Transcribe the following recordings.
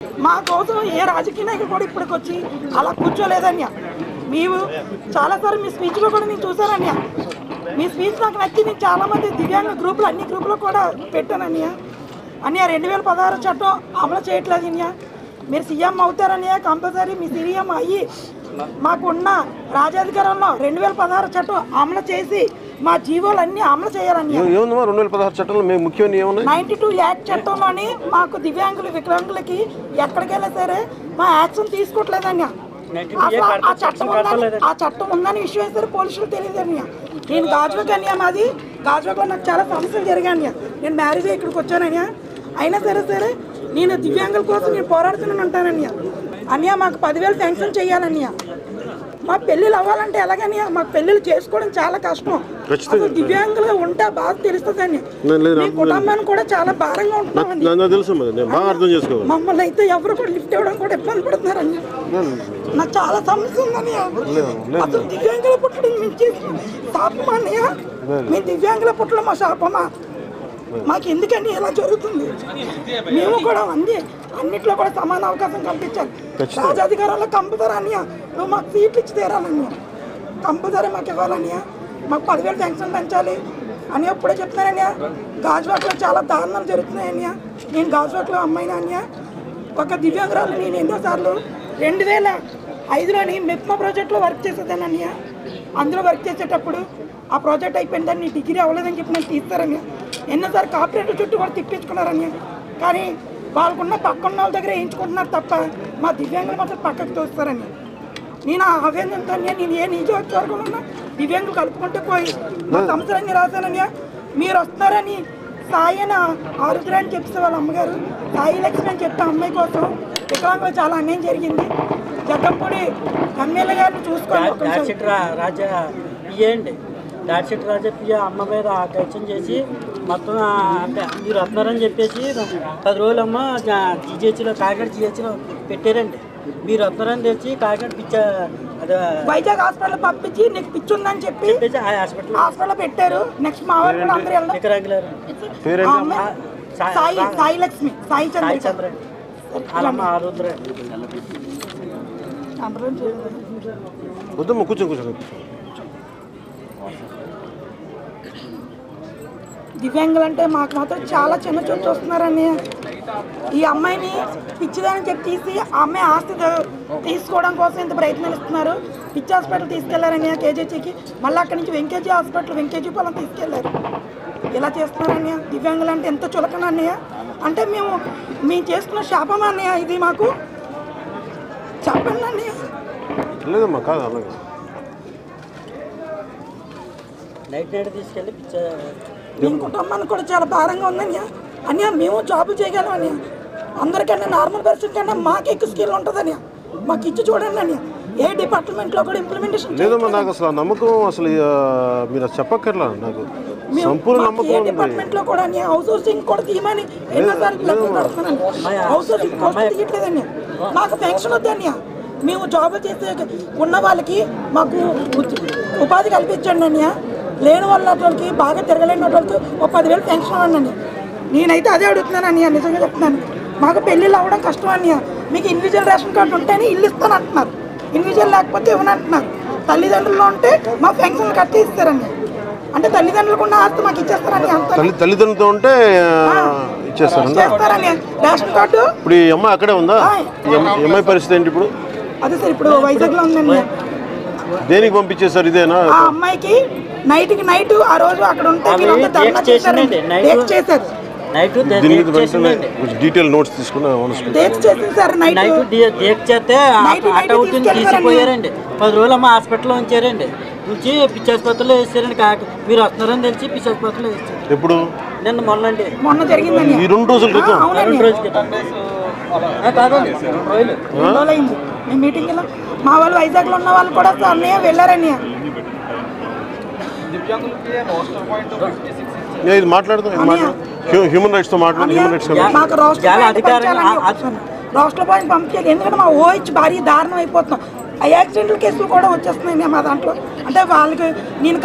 మా కోసం ఏ రాజకీయ నాయకుడు కూడా ఇప్పటికొచ్చి అలా కూర్చోలేదన్య. మేము చాలాసార్లు మీ స్పీచ్లో కూడా నేను చూసానన్య. మీ స్పీచ్ నాకు నచ్చి నేను చాలామంది దివ్యాంగ గ్రూపులు అన్ని గ్రూపులో కూడా పెట్టానన్య. 2016 చట్టం అమలు చేయట్లేదు అన్య. మీరు సీఎం అవుతారని కంపల్సరీ మీ సీఎం అయ్యి మాకున్న రాజ్యాధికారంలో 2016 చట్టం అమలు చేసి మా జీవోలన్నీ అమలు చేయాలని. 2016 చట్టంలో ముఖ్యమైన 92 యాక్ట్ చట్టంలోని మాకు దివ్యాంగులు వికలాంగులకి ఎక్కడికెళ్ళా సరే మా యాక్షన్ తీసుకోవట్లేదన్య. ఆ చట్టం ఉందని విషయం సరే పోలీసులు తెలియదన్య. నేను గాజువాక అన్య, మాది గాజువాకలో నాకు చాలా సమస్యలు జరిగాయి. నేను మ్యారేజ్ ఇక్కడికి వచ్చానన్య. అయినా సరే నేను దివ్యాంగుల కోసం నేను పోరాడుతూనే ఉంటానన్య. మాకు 10,000 శాంక్షన్ చేయాలన్య. మా పెళ్ళిళ్ళు అవ్వాలంటే ఎలాగని మాకు పెళ్ళిళ్ళు చేసుకోవడం చాలా కష్టం. అసలు దివ్యాంగులు ఉంటే బాగా తెలుస్తుందని మీ కుటుంబాన్ని కూడా చాలా భారంగా ఉంటున్నామని. మమ్మల్ని అయితే ఎవరు కూడా లిఫ్ట్ ఇవ్వడం కూడా ఇబ్బంది పడుతున్నారని. నాకు చాలా సమస్య ఉందని. అసలు దివ్యాంగుల పుట్టడం మించి శాపమా అన్నయ్య? మీ దివ్యాంగుల పుట్టడం మా శాపమా? మాకు ఎందుకని ఇలా జరుగుతుంది? మేము కూడా అన్నిట్లో కూడా సమాన అవకాశం కల్పించాలి. రాజాధికారంలో కంపల్సరీ అన్నయ్య నువ్వు మాకు సీట్లు ఇచ్చి తీరాలన్నయ్య. కంపల్సరీ మాకు ఇవ్వాలన్నయ్య. మాకు 10,000 శాంక్షన్ పెంచాలి అని ఎప్పుడే చెప్తున్నానన్నయ్య. గాజువాకలో చాలా దారుణాలు జరుగుతున్నాయన్నయ్య. నేను గాజువాకలో అమ్మాయినా అన్నయ్య. ఒక దివ్యాంగురాలు నేను ఎన్నోసార్లు 2005లోని మెప్మా ప్రాజెక్ట్లో వర్క్ చేసేదాన్ని అన్నయ్య. అందులో వర్క్ చేసేటప్పుడు ఆ ప్రాజెక్ట్ అయిపోయిందని నీ డిగ్రీ అవ్వలేదని చెప్పి నాకు తీస్తారని ఎన్నోసారి కార్పొరేటర్ చుట్టూ కూడా తిప్పించుకున్నారని. కానీ వాళ్ళకున్న పక్కన్న వాళ్ళ దగ్గర వేయించుకుంటున్నారు తప్ప మా దివ్యాంగులు మాత్రం పక్కకు తోస్తారని నేను ఆవేదనతో నేను ఏ నియోజకవర్గంలో ఉన్నా దివ్యాంగులు కలుపుకుంటూ పోయి మా సంవత్సరాన్ని రాశానని. మీరు వస్తున్నారని సాయి అని ఆరుద్ర అని చెప్తే వాళ్ళ అమ్మగారు సాయి లక్ష్మి అని చెప్పే అమ్మాయి కోసం వికలాంగులు చాలా అన్యాయం జరిగింది. జగ్గంపూడి ఎమ్మెల్యే గారిని చూసుకోండి. దాడిశెట్టి రాజా అమ్మ మీద ఆకర్షణ చేసి మొత్తం అంటే మీరు వస్తున్నారని చెప్పేసి 10 రోజులు అమ్మ జీజేహెచ్లో కాకినాడ జీజేహెచ్లో పెట్టారండి. మీరు వస్తున్నారని తెచ్చి కాకినాడ అదే వైజాగ్ హాస్పిటల్ పంపించి నీకు పిచ్చి ఉందని చెప్పి హాస్పిటల్ పెట్టారు. నెక్స్ట్ మా వాళ్ళు కూడా అందరూ సాయి లక్ష్మి సాయి చంద్ర ఆరుద్ర దివ్యాంగులు అంటే మాకు మాత్రం చాలా చిన్న చూపు చూస్తున్నారని. ఈ అమ్మాయిని పిచ్చిదని చెప్పి తీసి ఆ అమ్మాయి ఆస్తి తీసుకోవడం కోసం ఇంత ప్రయత్నాలు ఇస్తున్నారు. పిచ్చి హాస్పిటల్ తీసుకెళ్లారని కేజీకి, మళ్ళీ అక్కడి నుంచి వెంకేజీ హాస్పిటల్ వెంకేజీ పొలం తీసుకెళ్లారు. ఇలా చేస్తున్నారని. దివ్యాంగులు అంటే ఎంత చులకన అన్నయ్య. అంటే మేము చేసుకున్న శాపమా అన్నయ్య ఇది? మాకు చెప్పండి అన్నయ్య. నైట్ తీసుకెళ్ళి మేము కుటుంబానికి కూడా చాలా భారంగా ఉందన్నయ్య. అన్నయ్య మేము జాబులు చేయగలం అన్నయ్య. అందరికన్నా నార్మల్ పర్సన్ కన్నా మాకు ఎక్కువ స్కిల్ ఉంటుందని మాకు ఇచ్చి చూడండి అన్నయ్య. ఏ డిపార్ట్మెంట్లో కూడా ఇంప్లిమెంటేషన్ లేదమ్మా. నాకు అసలు నమ్మకం అసలు మీరు చెప్పక్కర్లా. నాకు సంపూర్ణ నమ్మకం డిపార్ట్మెంట్లో కూడా అన్నయ్య. హౌస్ హౌసింగ్ కూడా తీయమని ఎన్నోసార్లు హౌస్ హౌసింగ్ కూడా తీయట్లేదన్నయ్య. మాకు పెన్షన్ వద్దు అన్నయ్య. మేము జాబులు చేసే ఉన్న వాళ్ళకి మాకు ఉపాధి కల్పించండి అన్నయ్య. లేని వాళ్ళకి బాగా తిరగలేని వాళ్ళకి ఒక 10,000 పెన్షన్ అవ్వండి. నేనైతే అదే అడుగుతున్నాను అన్నయ్య. నిజంగా చెప్తున్నాను. మాకు పెళ్ళిళ్ళు అవ్వడం కష్టం అన్నయ్య. మీకు ఇండివిజువల్ రేషన్ కార్డు ఉంటేనే ఇల్లు ఇస్తాను అంటున్నారు. ఇండివిజువల్ లేకపోతే ఇవ్వనంటున్నారు. తల్లిదండ్రులు ఉంటే మా పెన్షన్ కట్టి ఇస్తారని. అంటే తల్లిదండ్రులకు ఉన్న ఆస్తి మాకు ఇచ్చేస్తారని. తల్లిదండ్రులతో ఉంటే ఇచ్చేస్తారని రేషన్ కార్డు. ఇప్పుడు ఈ అమ్మాయి అక్కడే ఉందా? అమ్మాయి పరిస్థితి ఏంటి ఇప్పుడు? అదే సార్ ఇప్పుడు వైజాగ్లో ఉందండి. దేనికి పంపించేసారు? ఇదేనా ఆ అమ్మాయికి నైట్కి నైట్ ఆ రోజు అక్కడ ఉంటే చేశారు. డీటెయిల్ నోట్స్ తీసుకున్నా తీసిపోయారండి. 10 రోజులు అమ్మ హాస్పిటల్లో ఉంచారండి. ఉంచి పిచ్చి ఆసుపత్రిలో వేసారండి. మీరు వస్తున్నారని తెలిసి పిచ్చి ఆసుపత్రిలో వేస్తారు. ఎప్పుడు? మొన్న జరిగిందండి. ఈ 2 రోజుల క్రితం. 2 రోజుల క్రితం కాదండి, 2 రోజులు అయింది. మేము మీటింగ్లో మా వాళ్ళు వైజాగ్లో ఉన్న వాళ్ళు కూడా అన్నయ్య వెళ్ళారన్నయ్య. ఇది మాట్లాడుతాం హ్యూమన్ రైట్స్ తో మాకు రోస్టర్ పాయింట్ పంపించాలి. ఎందుకంటే మా ఓహెచ్ భారీ దారుణం అయిపోతున్నాం. యాక్సిడెంటల్ కేసులు కూడా వచ్చేస్తున్నాయి మా దాంట్లో. అంటే వాళ్ళకి నేను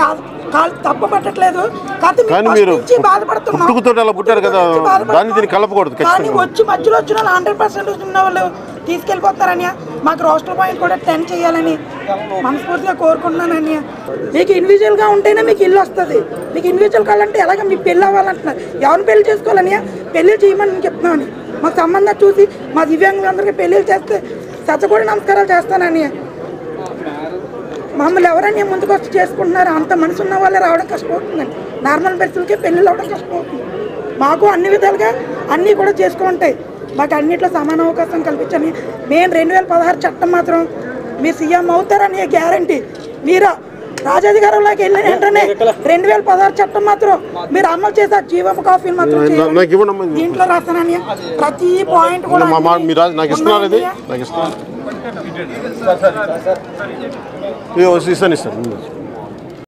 కాలు తప్పు పట్టట్లేదు. కాకపోతే కానీ మేము మీరు first నుంచి బాధపడుతున్నాం. పుట్టుకతో అలా పుట్టారు కదా, పుట్టుకతో నుంచి బాధపడుతున్నాం. దాన్ని దీన్ని కలపకూడదు కానీ ఖచ్చితంగా. వచ్చి మధ్యలో వచ్చిన వాళ్ళు 100% ఉన్న వాళ్ళు తీసుకెళ్ళిపోతారని మాకు రోస్టర్ పాయింట్ కూడా 10 చేయాలని మనస్ఫూర్తిగా కోరుకుంటున్నానని. మీకు ఇండివిజువల్గా ఉంటేనే మీకు ఇల్లు వస్తుంది. మీకు ఇండివిజువల్ కావాలంటే ఎలాగ మీకు పెళ్ళి అవ్వాలంటున్నారు. ఎవరిని పెళ్లి చేసుకోవాలని పెళ్లి చేయమని నేను చెప్తున్నామని. మాకు సంబంధం చూసి మా దివ్యాంగులందరికీ పెళ్ళిళ్ళు చేస్తే సచ్చకూడ నమస్కారాలు చేస్తానని. మమ్మల్ని ఎవరైనా ముందుకు వచ్చి చేసుకుంటున్నారు. అంత మనసు ఉన్న వాళ్ళే రావడం కష్టమవుతుందండి. నార్మల్ పరిస్థితులకే పెళ్ళిళ్ళు అవ్వడం కష్టమవుతుంది. మాకు అన్ని విధాలుగా అన్నీ కూడా చేసుకుంటాయి. మాకు అన్నింటిలో సమాన అవకాశం కల్పించని మెయిన్ 2016 చట్టం మాత్రం మీరు సీఎం అవుతారని గ్యారంటీ. మీరు రాజాధికారంలోకి వెళ్ళిన వెంటనే 2016 చట్టం మాత్రం మీరు అమలు చేశారు. జీవం కాఫీ మాత్రం నాకు ఇవ్వండి. దీంట్లో రాస్తానని ప్రతి పాయింట్ కూడా మీరు నాకు ఇస్తున్నారు, ఇది నాకు ఇస్తున్నారు. ఇస్తాను.